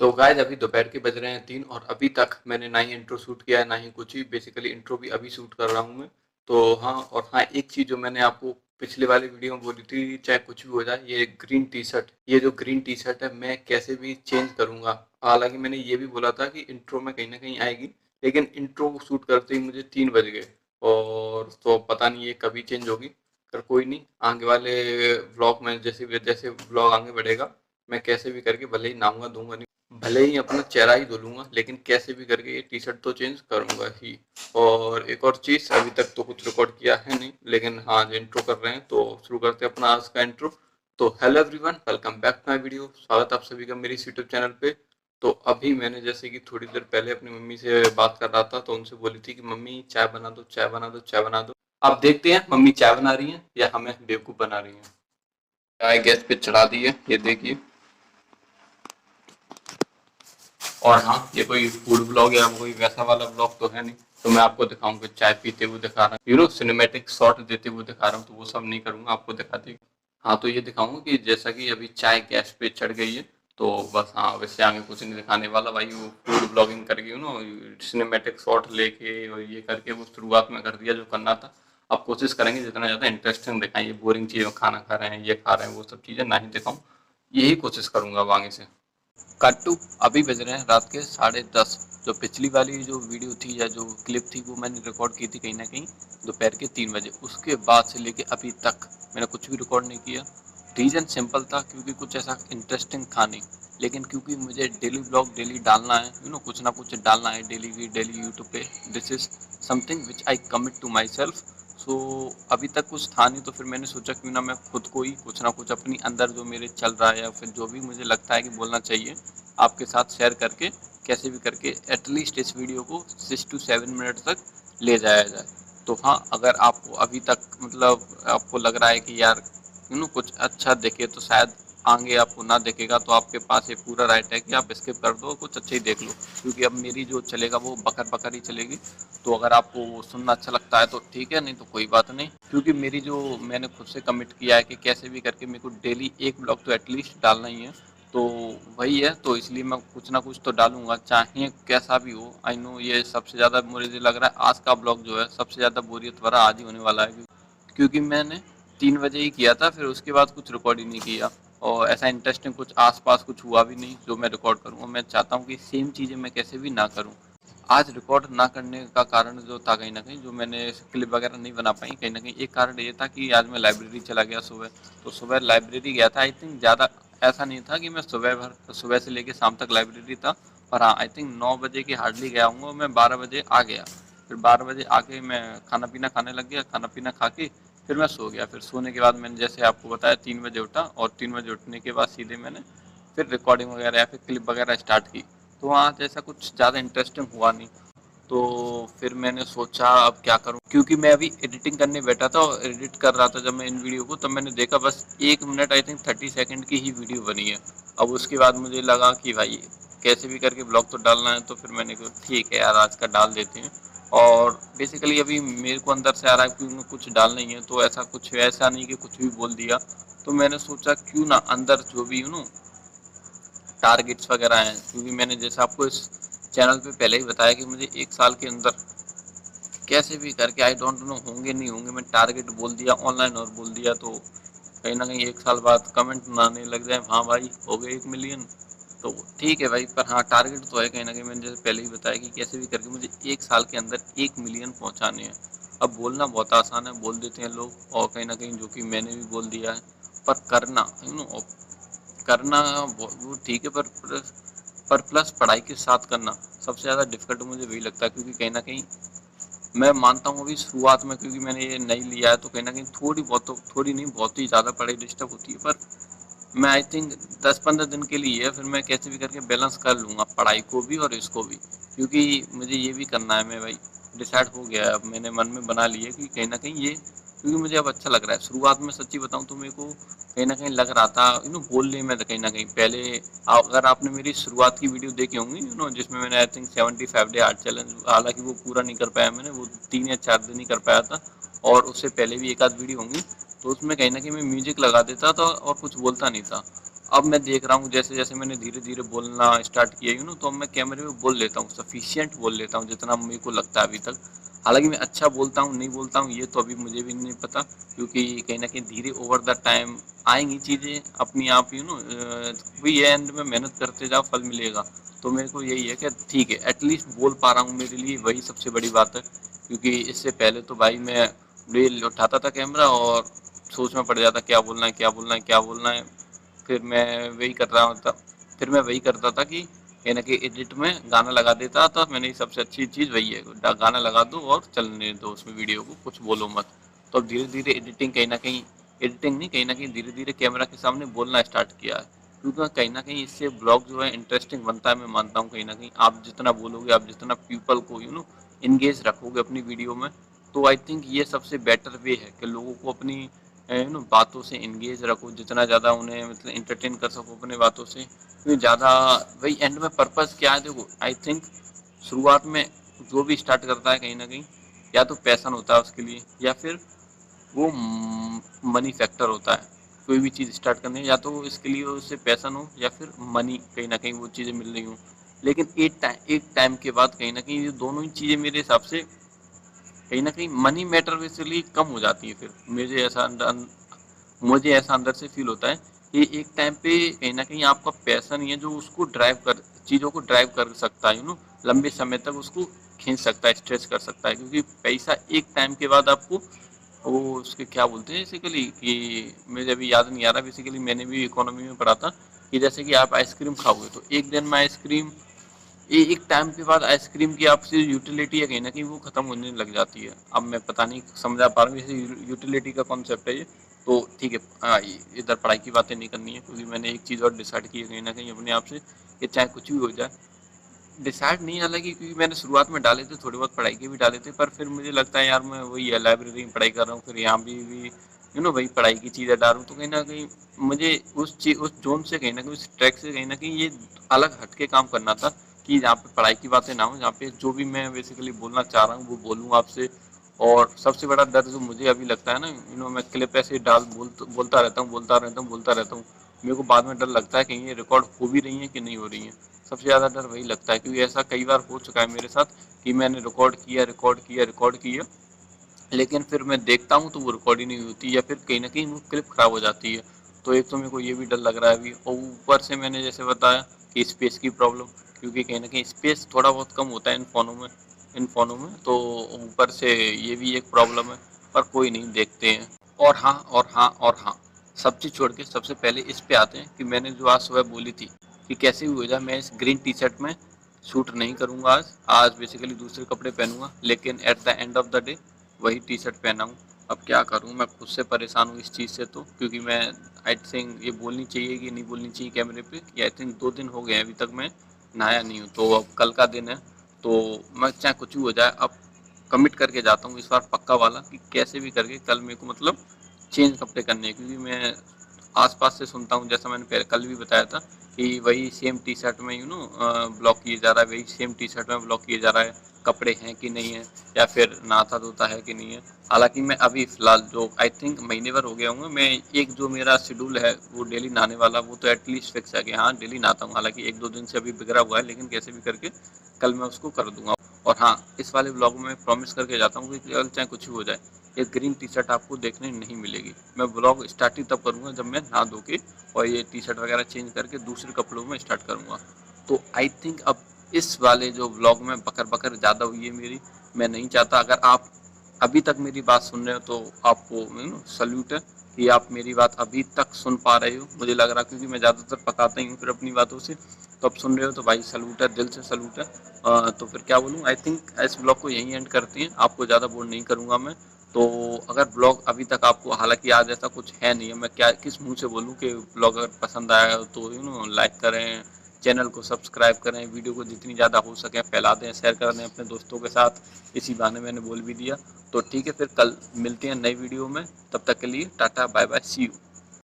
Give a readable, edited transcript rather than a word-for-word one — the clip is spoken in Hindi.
तो गाइस अभी दोपहर के बज रहे हैं 3 और अभी तक मैंने ना ही इंट्रो शूट किया है ना ही कुछ ही। बेसिकली इंट्रो भी अभी शूट कर रहा हूँ मैं। तो हाँ, एक चीज़ जो मैंने आपको पिछले वाली वीडियो में बोली थी, चाहे कुछ भी हो जाए, ये जो ग्रीन टी शर्ट है मैं कैसे भी चेंज करूँगा। हालांकि मैंने ये भी बोला था कि इंट्रो में कहीं ना कहीं आएगी, लेकिन इंट्रो शूट करते ही मुझे 3 बज गए। और तो पता नहीं ये कभी चेंज होगी। पर कोई नहीं, आगे वाले व्लॉग में जैसे जैसे व्लॉग आगे बढ़ेगा मैं कैसे भी करके भले ही नहाऊंगा धोऊंगा, भले ही अपना चेहरा ही धो लूंगा, लेकिन कैसे भी करके ये टी शर्ट तो चेंज करूंगा ही। और एक और चीज़, अभी तक तो कुछ रिकॉर्ड किया है नहीं, लेकिन हाँ जो इंट्रो कर रहे हैं तो शुरू करते हैं अपना आज का इंट्रो। तो hello everyone, welcome back to my video. स्वागत आप सभी का मेरी इस यूट्यूब चैनल पे। तो अभी मैंने जैसे कि थोड़ी देर पहले अपनी मम्मी से बात कर रहा था, तो उनसे बोली थी कि मम्मी चाय बना दो, चाय बना दो, चाय बना दो। अब देखते हैं मम्मी चाय बना रही हैं या हमें बेवकूफ़ बना रही हैं। चाय गैस पे चढ़ा दी है, ये देखिए। और हाँ, ये कोई फूड ब्लॉग या कोई वैसा वाला ब्लॉग तो है नहीं, तो मैं आपको दिखाऊंगा चाय पीते हुए दिखा रहा हूँ, सिनेमैटिक शॉट देते हुए दिखा रहा हूँ, तो वो सब नहीं करूंगा, आपको दिखाते। हाँ, तो ये दिखाऊंगा कि जैसा कि अभी चाय गैस पे चढ़ गई है, तो बस हाँ, वैसे आगे कुछ नहीं दिखाने वाला भाई। वो फूड ब्लॉगिंग करके सिनेमैटिक शॉट लेके और ये करके वो शुरुआत में कर दिया जो करना था। अब कोशिश करेंगे जितना ज़्यादा इंटरेस्टिंग दिखाएं, ये बोरिंग चीज़ खाना खा रहे हैं, ये खा रहे हैं, वो सब चीज़ें ना ही दिखाऊं। यही कोशिश करूंगा अब आगे से। कट टू अभी बज रहे हैं रात के 10:30। जो पिछली वाली जो वीडियो थी या जो क्लिप थी वो मैंने रिकॉर्ड की थी कहीं ना कहीं दोपहर के 3 बजे। उसके बाद से लेके अभी तक मैंने कुछ भी रिकॉर्ड नहीं किया। रीज़न सिंपल था, क्योंकि कुछ ऐसा इंटरेस्टिंग था नहीं। लेकिन क्योंकि मुझे डेली ब्लॉग डेली डालना है, कुछ ना कुछ डालना है डेली की डेली यूट्यूब पे। This is something which I commit to myself. सो अभी तक कुछ था नहीं, तो फिर मैंने सोचा क्यों ना मैं खुद को ही कुछ ना कुछ अपनी अंदर जो मेरे चल रहा है या फिर जो भी मुझे लगता है कि बोलना चाहिए आपके साथ शेयर करके कैसे भी करके एटलीस्ट इस वीडियो को 6 to 7 मिनट तक ले जाया जाए। तो हाँ, अगर आपको अभी तक मतलब आपको लग रहा है कि यार कुछ अच्छा दिखे, तो शायद आगे आपको ना दिखेगा, तो आपके पास एक पूरा राइट है कि आप स्किप कर दो, कुछ अच्छा ही देख लो। क्योंकि अब मेरी जो चलेगा वो बकर बकर ही चलेगी। तो अगर आपको वो सुनना अच्छा लगता है तो ठीक है, नहीं तो कोई बात नहीं। क्योंकि मेरी जो मैंने खुद से कमिट किया है कि कैसे भी करके मेरे को डेली एक ब्लॉग तो एटलीस्ट डालना ही है, तो वही है। तो इसलिए मैं कुछ ना कुछ तो डालूंगा, चाहे कैसा भी हो। आई नो ये सबसे ज़्यादा मुझे लग रहा है आज का ब्लॉग जो है सबसे ज़्यादा बोरियत भरा आज ही होने वाला है, क्योंकि मैंने 3 बजे ही किया था, फिर उसके बाद कुछ रिकॉर्ड ही नहीं किया। और ऐसा इंटरेस्टिंग कुछ आसपास कुछ हुआ भी नहीं जो मैं रिकॉर्ड करूँ। मैं चाहता हूँ कि सेम चीज़ें मैं कैसे भी ना करूँ। आज रिकॉर्ड ना करने का कारण जो था कहीं न कहीं, जो मैंने क्लिप वगैरह नहीं बना पाई, कहीं न कहीं एक कारण ये था कि आज मैं लाइब्रेरी चला गया सुबह। तो सुबह लाइब्रेरी गया था, आई थिंक ज़्यादा ऐसा नहीं था कि मैं सुबह से लेके शाम तक लाइब्रेरी था। पर हाँ, आई थिंक 9 बजे के हार्डली गया हूँगा, मैं 12 बजे आ गया। फिर 12 बजे आके मैं खाना पीना खाने लग गया, खाना पीना खा के फिर मैं सो गया। फिर सोने के बाद मैंने जैसे आपको बताया 3 बजे उठा, और 3 बजे उठने के बाद सीधे मैंने फिर रिकॉर्डिंग वगैरह या फिर क्लिप वगैरह स्टार्ट की। तो वहाँ जैसा कुछ ज़्यादा इंटरेस्टिंग हुआ नहीं। तो फिर मैंने सोचा अब क्या करूं, क्योंकि मैं अभी एडिटिंग करने बैठा था और एडिट कर रहा था जब मैं इन वीडियो को, तब मैंने देखा बस 1 मिनट आई थिंक 30 सेकंड की ही वीडियो बनी है। अब उसके बाद मुझे लगा कि भाई कैसे भी करके ब्लॉग तो डालना है, तो फिर मैंने कहा ठीक है यार आज का डाल देते हैं। और बेसिकली अभी मेरे को अंदर से आ रहा है कि कुछ डालना ही है, तो ऐसा कुछ ऐसा नहीं कि कुछ भी बोल दिया। तो मैंने सोचा क्यों ना अंदर जो भी टारगेट्स वगैरह हैं, क्योंकि मैंने जैसे आपको इस चैनल पे पहले ही बताया कि मुझे 1 साल के अंदर कैसे भी करके आई डोंट नो होंगे नहीं होंगे, मैं टारगेट बोल दिया ऑनलाइन और बोल दिया, तो कहीं ना कहीं 1 साल बाद कमेंट बनाने लग जाए हाँ भाई हो गए 1 मिलियन। तो ठीक है भाई, पर हाँ टारगेट तो है कहीं ना कहीं। मैंने जैसे पहले ही बताया कि कैसे भी करके मुझे 1 साल के अंदर 1 मिलियन पहुंचाने हैं। अब बोलना बहुत आसान है, बोल देते हैं लोग, और कहीं ना कहीं जो कि मैंने भी बोल दिया है, पर करना करना वो ठीक है, पर प्लस पढ़ाई के साथ करना सबसे ज़्यादा डिफिकल्ट मुझे वही लगता है। क्योंकि कहीं ना कहीं मैं मानता हूँ अभी शुरुआत में, क्योंकि मैंने ये नहीं लिया है, तो कहीं ना कहीं थोड़ी बहुत, तो थोड़ी नहीं बहुत ही ज़्यादा पढ़ाई डिस्टर्ब होती है। पर मैं आई थिंक 10-15 दिन के लिए है, फिर मैं कैसे भी करके बैलेंस कर लूँगा पढ़ाई को भी और इसको भी। क्योंकि मुझे ये भी करना है, मैं भाई डिसाइड हो गया है, अब मैंने मन में बना लिया कि कहीं ना कहीं ये, क्योंकि मुझे अब अच्छा लग रहा है। शुरुआत में सच्ची बताऊँ तो मेरे को कहीं ना कहीं लग रहा था बोलने में, कहीं ना कहीं पहले अगर आपने मेरी शुरुआत की वीडियो देखी होंगी जिसमें मैंने I think 75 day art challenge, हालांकि वो पूरा नहीं कर पाया मैंने, वो 3 या 4 दिन ही कर पाया था। और उससे पहले भी एक आध वीडियो होंगी, तो उसमें कहीं ना कहीं मैं म्यूजिक लगा देता था और कुछ बोलता नहीं था। अब मैं देख रहा हूँ जैसे जैसे मैंने धीरे धीरे बोलना स्टार्ट किया तो अब मैं कैमरे में बोल लेता हूँ, सफिशिएंट बोल लेता हूँ जितना मेरे को लगता है अभी तक। हालांकि मैं अच्छा बोलता हूँ नहीं बोलता हूँ ये तो अभी मुझे भी नहीं पता, क्योंकि कहीं ना कहीं धीरे ओवर द टाइम आएंगी चीज़ें अपनी आप वही है, एंड में मेहनत करते जाओ फल मिलेगा। तो मेरे को यही है कि ठीक है एटलीस्ट बोल पा रहा हूँ, मेरे लिए वही सबसे बड़ी बात है। क्योंकि इससे पहले तो भाई मैं रील उठाता था कैमरा और सोच में पड़ जाता क्या बोलना है क्या बोलना है क्या बोलना है। फिर मैं वही कर रहा था फिर मैं वही करता था कि कहीं ना कहीं एडिट में गाना लगा देता था। मैंने सबसे अच्छी चीज़ वही है, गाना लगा दो और चलने दो उसमें वीडियो को, कुछ बोलो मत। तो अब धीरे धीरे एडिटिंग कहीं ना कहीं, एडिटिंग नहीं कहीं ना कहीं धीरे धीरे कैमरा के सामने बोलना स्टार्ट किया है। क्योंकि कहीं ना कहीं इससे ब्लॉग जो है इंटरेस्टिंग बनता है। मैं मानता हूँ कहीं ना कहीं आप जितना बोलोगे, आप जितना पीपल को इंगेज रखोगे अपनी वीडियो में, तो आई थिंक ये सबसे बेटर वे है कि लोगों को अपनी बातों से इंगेज रखो, जितना ज़्यादा उन्हें मतलब इंटरटेन कर सको अपने बातों से, क्योंकि ज़्यादा वही एंड में पर्पस क्या है देखो। आई थिंक शुरुआत में जो भी स्टार्ट करता है कहीं ना कहीं या तो पैसन होता है उसके लिए, या फिर वो मनी फैक्टर होता है। कोई भी चीज़ स्टार्ट करने या तो इसके लिए उससे पैसन हो या फिर मनी, कहीं ना कहीं वो चीज़ें मिल रही हूँ। लेकिन एक टाइम के बाद कहीं ना कहीं ये दोनों ही चीज़ें मेरे हिसाब से कहीं ना कहीं मनी मैटर बेसिकली कम हो जाती है। फिर मुझे ऐसा अंदर से फील होता है कि एक टाइम पे कहीं ना कहीं आपका पैशन ही है जो उसको ड्राइव कर, चीज़ों को ड्राइव कर सकता है लंबे समय तक उसको खींच सकता है, स्ट्रेच कर सकता है। क्योंकि पैसा एक टाइम के बाद आपको वो उसके क्या बोलते हैं बेसिकली, कि मुझे अभी याद नहीं आ रहा, बेसिकली मैंने भी इकोनॉमी में पढ़ा था कि जैसे कि आप आइसक्रीम खाओगे तो एक दिन में आइसक्रीम, एक टाइम के बाद आइसक्रीम की आपसे यूटिलिटी है कहीं ना कहीं वो खत्म होने लग जाती है। अब मैं पता नहीं समझा पा रहा हूँ जैसे यूटिलिटी का कॉन्सेप्ट है ये। तो ठीक है, इधर पढ़ाई की बातें नहीं करनी है, क्योंकि मैंने एक चीज़ और डिसाइड की है कहीं ना कहीं अपने आप से कि चाहे कुछ भी हो जाए, डिसाइड नहीं, हालांकि क्योंकि मैंने शुरुआत में डाले थे थोड़ी बहुत पढ़ाई के भी डाले थे, पर फिर मुझे लगता है यार मैं वही है लाइब्रेरी में पढ़ाई कर रहा हूँ, फिर यहाँ भी वही पढ़ाई की चीज़ें डालूँ, तो कहीं ना कहीं मुझे उस जोन से कहीं ना कहीं उस ट्रैक से कहीं ना कहीं ये अलग हट के काम करना था, कि जहाँ पे पढ़ाई की बातें ना हो, जहाँ पे जो भी मैं बेसिकली बोलना चाह रहा हूँ वो बोलूँ आपसे। और सबसे बड़ा डर जो मुझे अभी लगता है ना, मैं क्लिप ऐसे डाल बोलता रहता हूँ बोलता रहता हूँ, मेरे को बाद में डर लगता है कहीं ये रिकॉर्ड हो भी रही है कि नहीं हो रही है। सबसे ज़्यादा डर वही लगता है, क्योंकि ऐसा कई बार हो चुका है मेरे साथ कि मैंने रिकॉर्ड किया, लेकिन फिर मैं देखता हूँ तो वो रिकॉर्ड ही नहीं होती, या फिर कहीं ना कहीं वो क्लिप खराब हो जाती है। तो एक तो मेरे को ये भी डर लग रहा है अभी, और ऊपर से मैंने जैसे बताया कि स्पेस की प्रॉब्लम, क्योंकि कहीं ना कहीं स्पेस थोड़ा बहुत कम होता है इन फोनों में तो ऊपर से ये भी एक प्रॉब्लम है। पर कोई नहीं, देखते हैं। और हाँ, सब चीज़ छोड़ के सबसे पहले इस पे आते हैं कि मैंने जो आज सुबह बोली थी कि कैसे भी हो जाए मैं इस ग्रीन टी शर्ट में शूट नहीं करूँगा। आज बेसिकली दूसरे कपड़े पहनूंगा, लेकिन at the end of the day वही टी शर्ट पहना हूँ। अब क्या करूँ, मैं खुद से परेशान हूँ इस चीज़ से। तो क्योंकि मैं आई थिंक ये बोलनी चाहिए कि नहीं बोलनी चाहिए कैमरे पे, कि आई थिंक 2 दिन हो गए हैं अभी तक मैं नहाया नहीं हूँ, तो अब कल का दिन है। तो मैं चाहे कुछ भी हो जाए अब कमिट करके जाता हूँ इस बार पक्का वाला, कि कैसे भी करके कल मेरे को मतलब चेंज कपड़े करने हैं। क्योंकि मैं आसपास से सुनता हूँ, जैसा मैंने पहले कल भी बताया था, कि वही सेम टी शर्ट में ब्लॉक किए जा रहा है, वही सेम टी शर्ट में ब्लॉक किए जा रहा है, कपड़े हैं कि नहीं है, या फिर नहाता धोता है कि नहीं है। हालांकि मैं अभी फिलहाल जो आई थिंक महीने भर हो गया हूँ, मैं एक जो मेरा शेड्यूल है वो डेली नहाने वाला, वो तो एटलीस्ट फिक्स है कि हाँ डेली नहाता हूँ। हालांकि 1-2 दिन से अभी बिगड़ा हुआ है, लेकिन कैसे भी करके कल मैं उसको कर दूंगा। और हाँ, इस वाले ब्लॉग में प्रॉमिस करके जाता हूँ कि कल चाहे कुछ भी हो जाए ये ग्रीन टी शर्ट आपको देखने नहीं मिलेगी। मैं ब्लॉग स्टार्ट ही तब करूँगा जब मैं नहा धो के और ये टी शर्ट वगैरह चेंज करके दूसरे कपड़ों में स्टार्ट करूँगा। तो आई थिंक अब इस वाले जो ब्लॉग में बकर बकर ज़्यादा हुई है मेरी, मैं नहीं चाहता। अगर आप अभी तक मेरी बात सुन रहे हो तो आपको सल्यूट है कि आप मेरी बात अभी तक सुन पा रहे हो। मुझे लग रहा है क्योंकि मैं ज़्यादातर पकाता ही हूँ फिर अपनी बातों से, तो आप सुन रहे हो तो भाई सल्यूट है, दिल से सल्यूट है। तो फिर क्या बोलूँ, आई थिंक इस ब्लॉग को यहीं एंड करते हैं, आपको ज़्यादा बोर नहीं करूँगा मैं। तो अगर ब्लॉग अभी तक आपको, हालांकि आज ऐसा कुछ है नहीं है, मैं क्या किस मुंह से बोलूँ कि ब्लॉग अगर पसंद आया तो लाइक करें, चैनल को सब्सक्राइब करें, वीडियो को जितनी ज़्यादा हो सके फैला दें, शेयर कर दें अपने दोस्तों के साथ। इसी बहाने मैंने बोल भी दिया। तो ठीक है, फिर कल मिलते हैं नई वीडियो में, तब तक के लिए tata bye bye, see you.